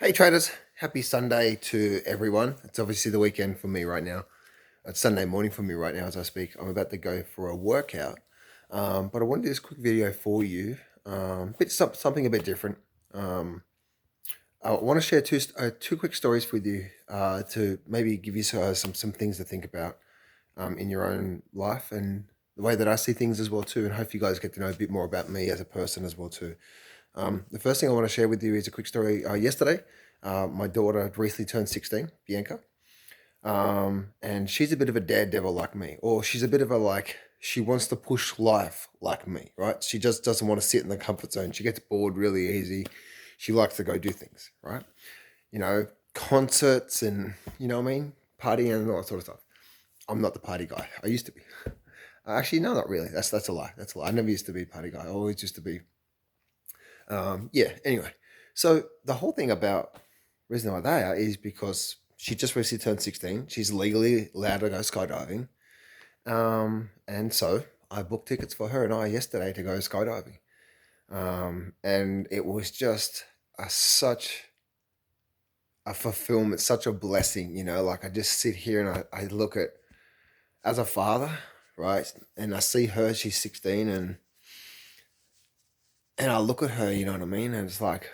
Hey traders, happy Sunday to everyone. It's obviously the weekend for me right now. It's Sunday morning for me right now as I speak. I'm about to go for a workout, but I want to do this quick video for you. Something a bit different. Um, I want to share two quick stories with you to maybe give you some things to think about in your own life and the way that I see things as well too. And hope you guys get to know a bit more about me as a person as well too. The first thing I want to share with you is a quick story. Yesterday, my daughter recently turned 16, Bianca, and she's a bit of a daredevil like me, or she's a bit of a she wants to push life like me, right? She just doesn't want to sit in the comfort zone. She gets bored really easy. She likes to go do things, right? Concerts and, what I mean, partying and all that sort of stuff. I'm not the party guy. I used to be. Actually, no, not really. That's a lie. That's a lie. I never used to be a party guy. I always used to be. Yeah, anyway. So the whole thing about reason why they are is because she just recently turned 16. She's legally allowed to go skydiving. And so I booked tickets for her and I yesterday to go skydiving. And it was just such a fulfillment, such a blessing, like I just sit here and I look at, as a father, right? And I see her, she's 16 and I look at her, you know what I mean? And it's like,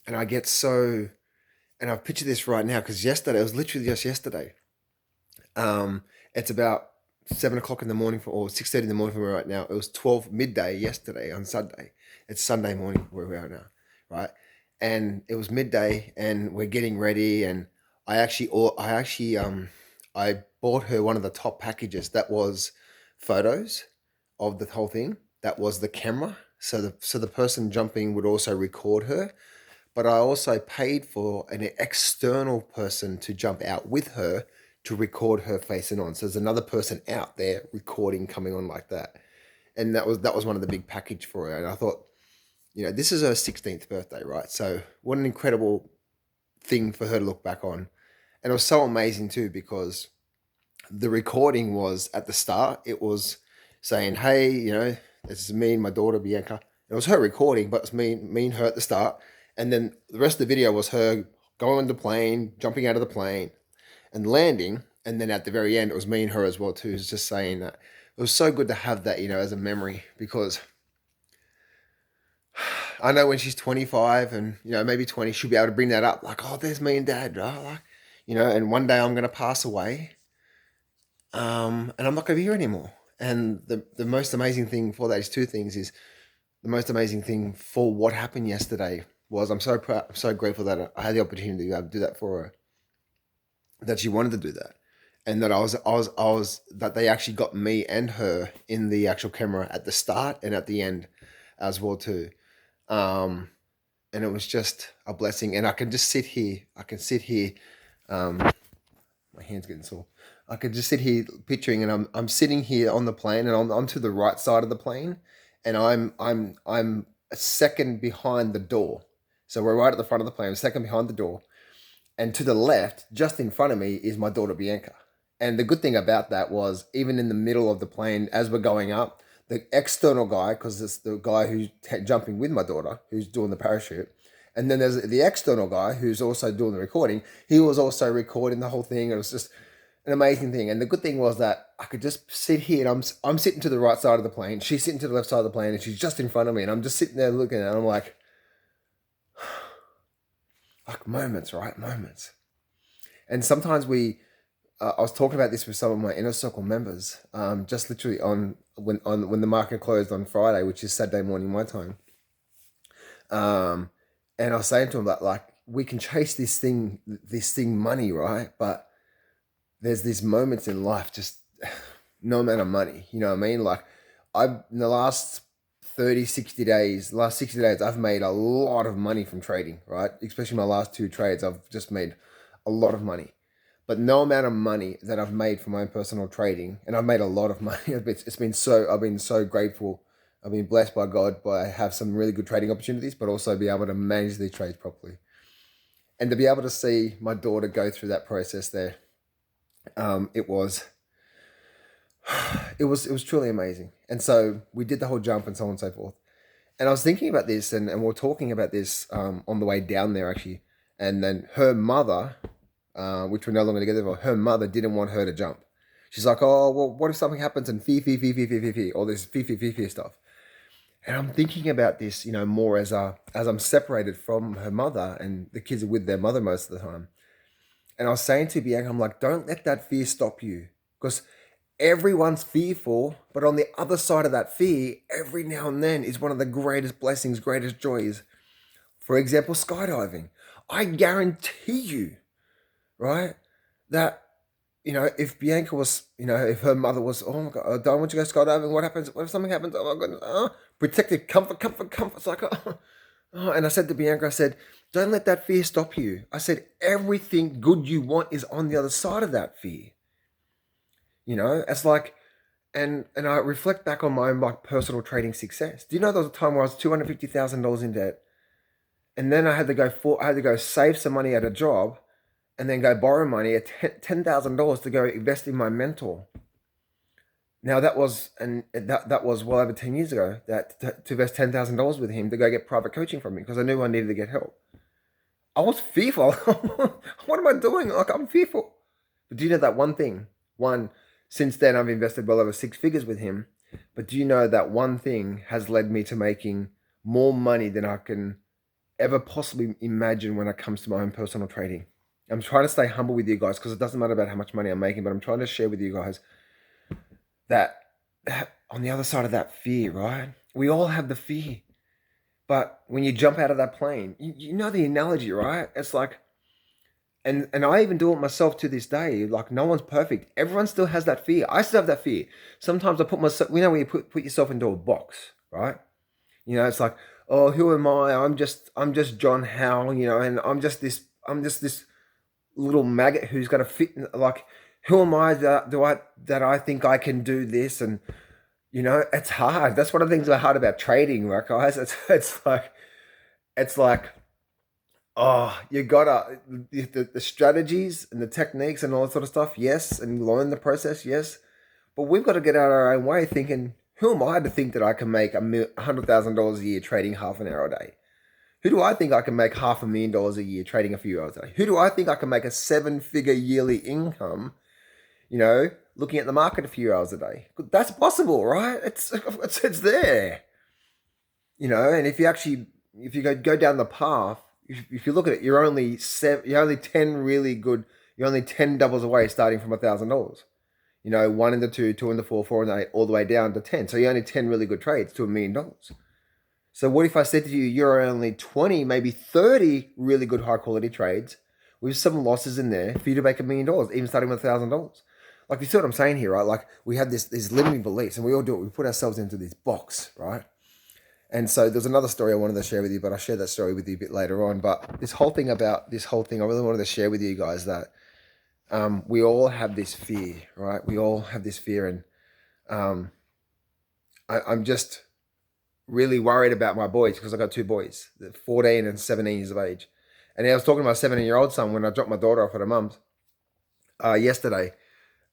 and I get so, and I picture this right now because yesterday, it was literally just yesterday. It's about 7 o'clock in the morning or 6:30 in the morning for me right now. It was 12 midday yesterday on Sunday. It's Sunday morning where we are now, right? And it was midday and we're getting ready and I bought her one of the top packages that was photos of the whole thing. That was the camera. So the person jumping would also record her, but I also paid for an external person to jump out with her to record her facing on. So there's another person out there recording coming on like that. And that was one of the big package for her. And I thought, this is her 16th birthday, right? So what an incredible thing for her to look back on. And it was so amazing too, because the recording was at the start. It was saying, hey, this is me and my daughter, Bianca. It was her recording, but it's me and her at the start. And then the rest of the video was her going on the plane, jumping out of the plane and landing. And then at the very end, it was me and her as well too. It's just saying that it was so good to have that, as a memory, because I know when she's 25 and, maybe 20, she'll be able to bring that up. Like, oh, there's me and dad, right? And one day I'm going to pass away. And I'm not going to be here anymore. And the most amazing thing for those two things is the most amazing thing for what happened yesterday was I'm so proud, I'm so grateful that I had the opportunity to do that for her, that she wanted to do that. And that that they actually got me and her in the actual camera at the start and at the end as well too. And it was just a blessing. And I can just sit here. My hand's getting sore. I could just sit here picturing, and I'm sitting here on the plane, and I'm to the right side of the plane, and I'm a second behind the door. So we're right at the front of the plane, a second behind the door, and to the left, just in front of me, is my daughter Bianca. And the good thing about that was, even in the middle of the plane, as we're going up, the external guy, because it's the guy who's jumping with my daughter, who's doing the parachute, and then there's the external guy who's also doing the recording. He was also recording the whole thing. It was just an amazing thing. And the good thing was that I could just sit here, and I'm sitting to the right side of the plane. She's sitting to the left side of the plane, and she's just in front of me. And I'm just sitting there looking at her, and I'm like moments, right? Moments. And sometimes I was talking about this with some of my inner circle members, just literally when the market closed on Friday, which is Saturday morning my time. And I was saying to him that, like, we can chase this thing money, right? But there's these moments in life, just no amount of money, you know what I mean? Like, in the last 60 days, I've made a lot of money from trading, right? Especially my last two trades, I've just made a lot of money. But no amount of money that I've made from my own personal trading, and I've made a lot of money. I've been so grateful. I've been blessed by God by have some really good trading opportunities, but also be able to manage these trades properly. And to be able to see my daughter go through that process there, it was truly amazing. And so we did the whole jump and so on and so forth. And I was thinking about this, and we are talking about this on the way down there actually. And then her mother, which we're no longer together, but her mother didn't want her to jump. She's like, oh, well, what if something happens and fee, all this fee stuff. And I'm thinking about this, more as I'm separated from her mother, and the kids are with their mother most of the time. And I was saying to Bianca, I'm like, don't let that fear stop you, because everyone's fearful, but on the other side of that fear, every now and then is one of the greatest blessings, greatest joys. For example, skydiving. I guarantee you, right, that, if Bianca was, if her mother was, oh my God, I don't want you to go skydiving. What happens? What if something happens? Oh my goodness. Protected, comfort. It's like, and I said to Bianca, I said, don't let that fear stop you. I said, everything good you want is on the other side of that fear. It's like, and I reflect back on my own personal trading success. Do you know there was a time where I was $250,000 in debt, and then I had to go save some money at a job, and then go borrow money at $10,000 to go invest in my mentor. Now that was well over 10 years ago. That to invest $10,000 with him to go get private coaching from me, because I knew I needed to get help. I was fearful. What am I doing? Like, I'm fearful. But do you know that one thing? Since then I've invested well over 6 figures with him. But do you know that one thing has led me to making more money than I can ever possibly imagine when it comes to my own personal trading? I'm trying to stay humble with you guys, because it doesn't matter about how much money I'm making, but I'm trying to share with you guys that on the other side of that fear, right? We all have the fear. But when you jump out of that plane, you know the analogy, right? It's like, and I even do it myself to this day. Like, no one's perfect. Everyone still has that fear. I still have that fear. Sometimes I put myself, when you put yourself into a box, right? It's like, oh, who am I? I'm just John Howell, and I'm just this little maggot who's going to fit in, like, who am I that I think I can do this? And it's hard. That's one of the things that are hard about trading, right, guys? It's like, oh, you gotta the strategies and the techniques and all that sort of stuff, yes, and learn the process, yes, but we've got to get out of our own way, thinking, who am I to think that I can make $100,000 a year trading half an hour a day? Who do I think I can make $500,000 a year trading a few hours a day? Who do I think I can make a 7-figure yearly income, looking at the market a few hours a day? That's possible, right? It's there. And if you go down the path, if you look at it, you're only 10 doubles away, starting from $1,000. 1 into 2, 2 into 4, 4 into 8, all the way down to 10. So you're only 10 really good trades to $1 million. So what if I said to you, you're only 20, maybe 30 really good high quality trades with some losses in there for you to make $1 million, even starting with $1,000? Like, you see what I'm saying here, right? Like, we have these limiting beliefs, and we all do it. We put ourselves into this box, right? And so there's another story I wanted to share with you, but I'll share that story with you a bit later on. But this whole thing, I really wanted to share with you guys that we all have this fear, right? We all have this fear, and I'm just really worried about my boys, because I got 2 boys, 14 and 17 years of age. And I was talking to my 17-year-old son when I dropped my daughter off at her mum's yesterday,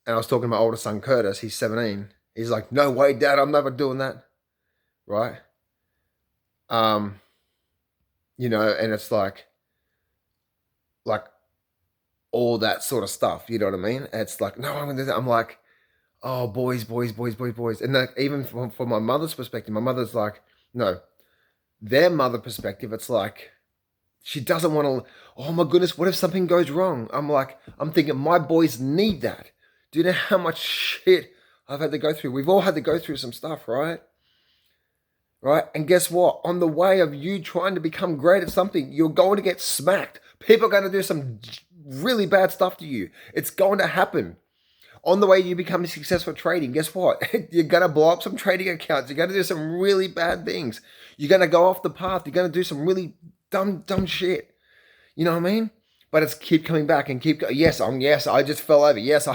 and I was talking to my older son Curtis. He's 17. He's like, "No way, Dad, I'm never doing that," right? And it's like all that sort of stuff. You know what I mean? It's like, no, I'm gonna do that. I'm like, oh, boys. And like, even from my mother's perspective, my mother's like, no, their mother perspective, it's like, she doesn't want to, oh my goodness, what if something goes wrong? I'm thinking, my boys need that. Do you know how much shit I've had to go through? We've all had to go through some stuff, right? Right? And guess what? On the way of you trying to become great at something, you're going to get smacked. People are going to do some really bad stuff to you. It's going to happen. On the way you become successful trading, guess what? You're going to blow up some trading accounts. You're going to do some really bad things. You're going to go off the path. You're going to do some really dumb shit. You know what I mean? But it's keep coming back and keep going. Yes, I just fell over. Yes,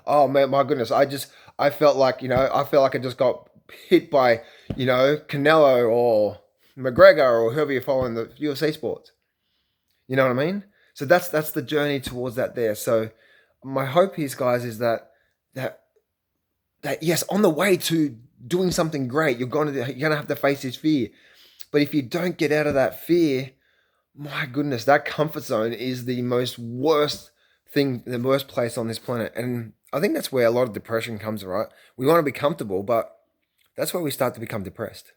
oh man, my goodness. I felt like I just got hit by, Canelo or McGregor or whoever you're following the UFC sports. You know what I mean? So that's the journey towards that there. So my hope is, guys, is that yes, on the way to doing something great, you're gonna have to face this fear. But if you don't get out of that fear, my goodness, that comfort zone is the most worst thing, the worst place on this planet. And I think that's where a lot of depression comes, right? We want to be comfortable, but that's where we start to become depressed.